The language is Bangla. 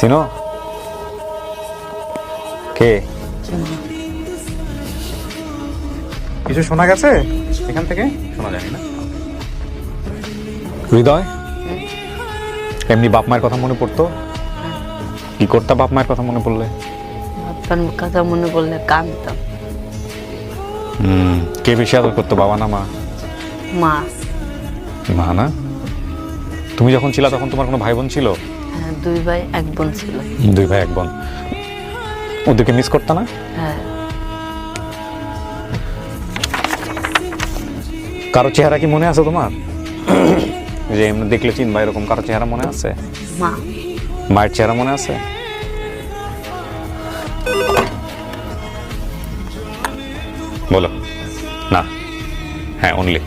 চিনো? কে? কিছু শোনা গেছে এখান থেকে? শোনা যায়নি না? হৃদয়, এমনি বাপ মায়ের কথা মনে পড়তো? কি করতা বাপ মায়ের কথা মনে পড়লে? বাবার কথা মনে পড়লে কাঁদতাম। কে বেশি আদর করতো, বাবা না মা? মা। মা না? তুমি যখন ছিলা তখন তোমার কোনো ভাই বোন ছিল? হ্যাঁ, 2 ভাই 1 বোন ছিল। 2 ভাই 1 বোন। ওদেরকে মিস করতা না? হ্যাঁ। কারো চেহারা কি মনে আছে তোমার? যে এমনি দেখলে চিনবা এরকম কারো চেহারা মনে আছে? মা। মায়ের চেহারা মনে আছে? বলো না। হ্যাঁ, অনলি